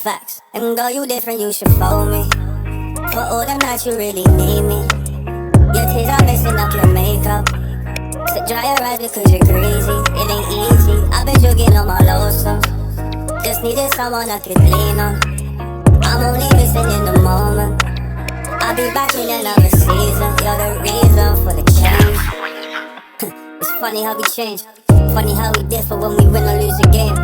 facts. And girl, you different, you should phone me. For all the nights you really need me. Your tears are messing up your makeup. So dry your eyes because you're greasy. It ain't easy, I've been jogging on my lonesome. Just needed someone I could lean on. I'm only missing in the moment. I'll be back in another season. You're the reason for the change. It's funny how we change. Funny how we differ when we win or lose a game.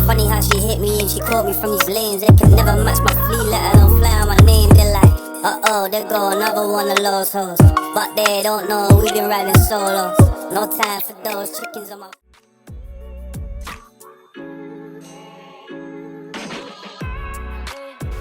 Funny how she hit me and she caught me from these lanes. They can never match my fleet, let alone fly on my name. They're like, uh-oh, there go another one of those hoes. But they don't know we've been riding solo. No time for those chickens on my...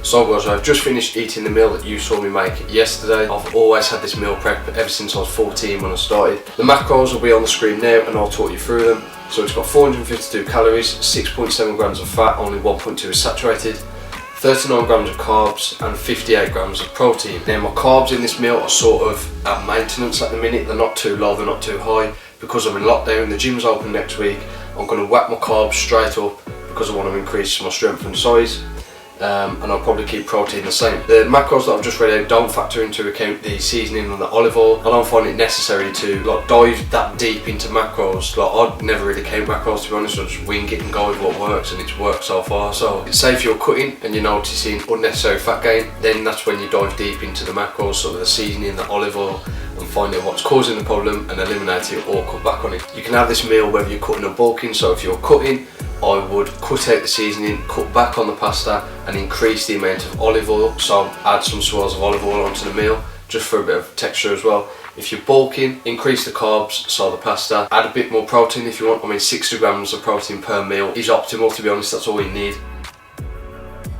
So guys, I've just finished eating the meal that you saw me make yesterday. I've always had this meal prep ever since I was 14 when I started. The macros will be on the screen now and I'll talk you through them. So it's got 452 calories, 6.7 grams of fat, only 1.2 is saturated, 39 grams of carbs and 58 grams of protein. Now my carbs in this meal are sort of at maintenance at the minute. They're not too low, they're not too high. Because I'm in lockdown, the gym's open next week, I'm going to whack my carbs straight up because I want to increase my strength and size. And I'll probably keep protein the same. The macros that I've just read out don't factor into account the seasoning and the olive oil. I don't find it necessary to dive that deep into macros. I'd never really count macros, to be honest. I just wing it and go with what works, and it's worked so far. So say if you're cutting and you're noticing unnecessary fat gain, then that's when you dive deep into the macros, sort of the seasoning, the olive oil, and find out what's causing the problem and eliminate it or cut back on it. You can have this meal whether you're cutting or bulking. So if you're cutting, I would cut out the seasoning, cut back on the pasta and increase the amount of olive oil. So add some swirls of olive oil onto the meal just for a bit of texture as well. If you're bulking, increase the carbs, so the pasta, add a bit more protein if you want. I mean 60 grams of protein per meal is optimal, to be honest, that's all you need.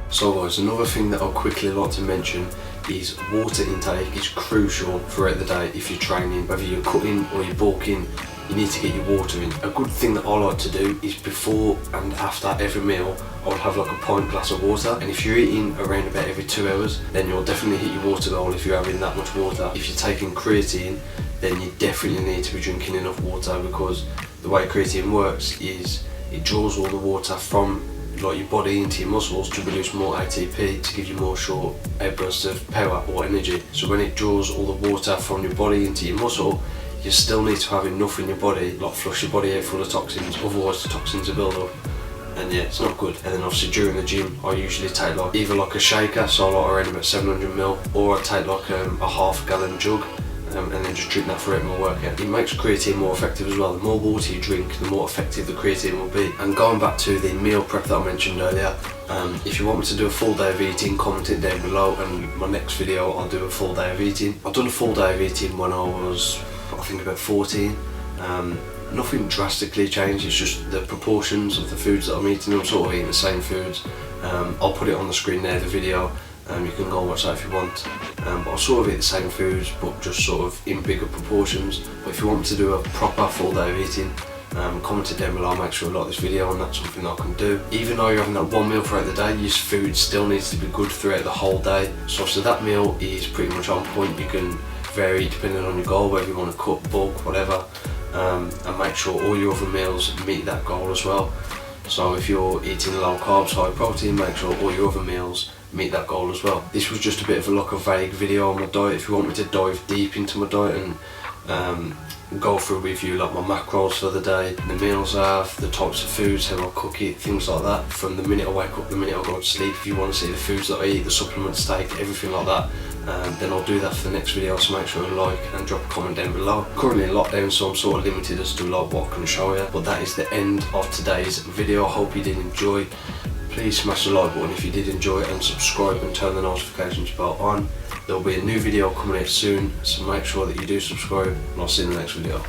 So guys, another thing that I'll quickly like to mention is water intake is crucial throughout the day if you're training. Whether you're cutting or you're bulking, you need to get your water in. A good thing that I like to do is before and after every meal, I would have like a pint glass of water. And if you're eating around about every 2 hours, then you'll definitely hit your water goal if you're having that much water. If you're taking creatine, then you definitely need to be drinking enough water, because the way creatine works is it draws all the water from your body into your muscles to produce more ATP to give you more short outbursts of power or energy. So when it draws all the water from your body into your muscle, you still need to have enough in your body, flush your body out full of toxins, otherwise the toxins will build up. And yeah, it's not good. And then obviously during the gym, I usually take either a shaker, so around about 700ml, or I take a half gallon jug, and then just drink that throughout my workout. It makes creatine more effective as well. The more water you drink, the more effective the creatine will be. And going back to the meal prep that I mentioned earlier, if you want me to do a full day of eating, comment it down below, and my next video I'll do a full day of eating. I've done a full day of eating when I was, I think, about 14. Nothing drastically changed, it's just the proportions of the foods that I'm eating. I'm sort of eating the same foods. I'll put it on the screen there, the video. You can go and watch that if you want. But I'll sort of eat the same foods, but just sort of in bigger proportions. But if you want me to do a proper full day of eating, comment it down below, make sure you like this video, and that's something I can do. Even though you're having that one meal throughout the day, your food still needs to be good throughout the whole day. So that meal is pretty much on point. You can vary depending on your goal, whether you want to cut, bulk, whatever, and make sure all your other meals meet that goal as well. So if you're eating low carbs, high protein, make sure all your other meals meet that goal as well. This was just a bit of a vague video on my diet. If you want me to dive deep into my diet and go through with you my macros for the day, the meals I have, the types of foods, how I cook it, things like that, from the minute I wake up, the minute I go to sleep. If you want to see the foods that I eat, the supplements take, everything like that, then I'll do that for the next video, so make sure you like and drop a comment down below. Currently in lockdown, so I'm sort of limited as to what I can show you, but that is the end of today's video. I hope you did enjoy. Please smash the like button if you did enjoy it, and subscribe and turn the notifications bell on. There will be a new video coming out soon, so make sure that you do subscribe, and I'll see you in the next video.